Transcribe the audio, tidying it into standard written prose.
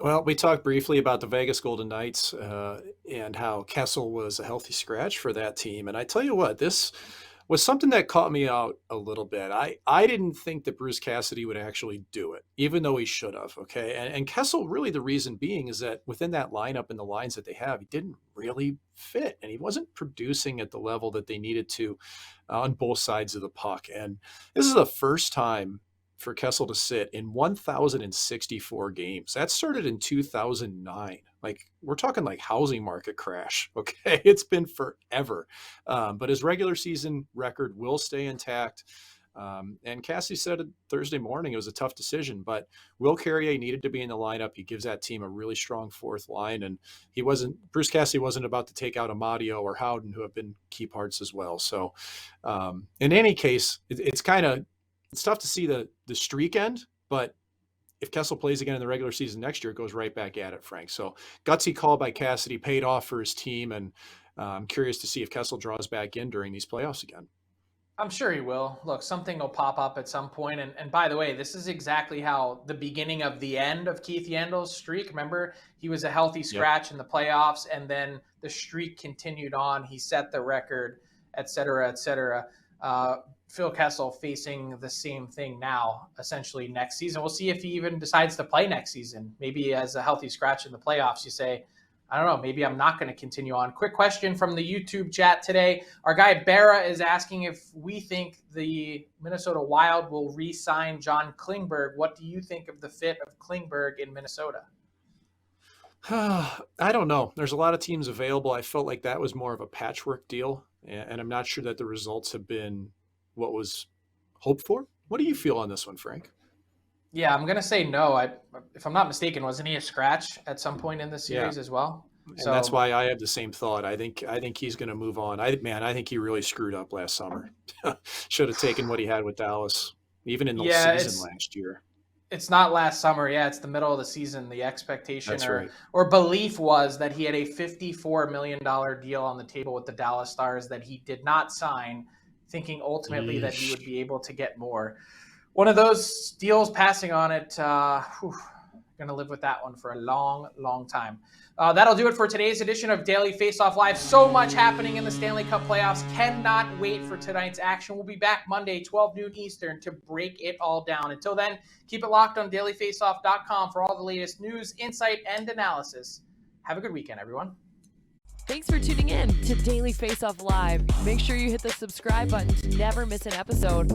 Well, we talked briefly about the Vegas Golden Knights and how Kessel was a healthy scratch for that team. And I tell you what, this was something that caught me out a little bit. I didn't think that Bruce Cassidy would actually do it, even though he should have. Okay. And Kessel, really, the reason being is that within that lineup and the lines that they have, he didn't really fit and he wasn't producing at the level that they needed to on both sides of the puck. And this is the first time for Kessel to sit in 1,064 games. That started in 2009. Like we're talking like housing market crash. Okay, it's been forever, but his regular season record will stay intact. And Cassie said it Thursday morning, it was a tough decision, but Will Carrier needed to be in the lineup. He gives that team a really strong fourth line, and Bruce Cassidy wasn't about to take out Amadio or Howden, who have been key parts as well. So, in any case, it's tough to see the streak end, but if Kessel plays again in the regular season next year, it goes right back at it, Frank. So gutsy call by Cassidy, paid off for his team, and I'm curious to see if Kessel draws back in during these playoffs again. I'm sure he will. Look, something will pop up at some point. And by the way, this is exactly how the beginning of the end of Keith Yandel's streak. Remember, he was a healthy scratch in the playoffs, and then the streak continued on. He set the record, et cetera, et cetera. Phil Kessel facing the same thing now, essentially next season. We'll see if he even decides to play next season. Maybe as a healthy scratch in the playoffs, you say, I don't know, maybe I'm not going to continue on. Quick question from the YouTube chat today. Our guy Barra is asking if we think the Minnesota Wild will re-sign John Klingberg. What do you think of the fit of Klingberg in Minnesota? I don't know. There's a lot of teams available. I felt like that was more of a patchwork deal, and I'm not sure that the results have been what was hoped for. What do you feel on this one, Frank? Yeah, I'm going to say no. If I'm not mistaken, wasn't he a scratch at some point in the Yeah. series as well? And that's So why I have the same thought. I think he's going to move on. I think he really screwed up last summer. Should have taken what he had with Dallas, even in the yeah, season last year. it's not last summer. Yeah, it's the middle of the season. The expectation That's right. or belief was that he had a $54 million deal on the table with the Dallas Stars that he did not sign, thinking ultimately that he Yeesh. would be able to get more. One of those deals passing on it. Going to live with that one for a long, long time. That'll do it for today's edition of Daily Faceoff Live. So much happening in the Stanley Cup playoffs. Cannot wait for tonight's action. We'll be back Monday, 12 noon Eastern, to break it all down. Until then, keep it locked on dailyfaceoff.com for all the latest news, insight, and analysis. Have a good weekend, everyone. Thanks for tuning in to Daily Faceoff Live. Make sure you hit the subscribe button to never miss an episode.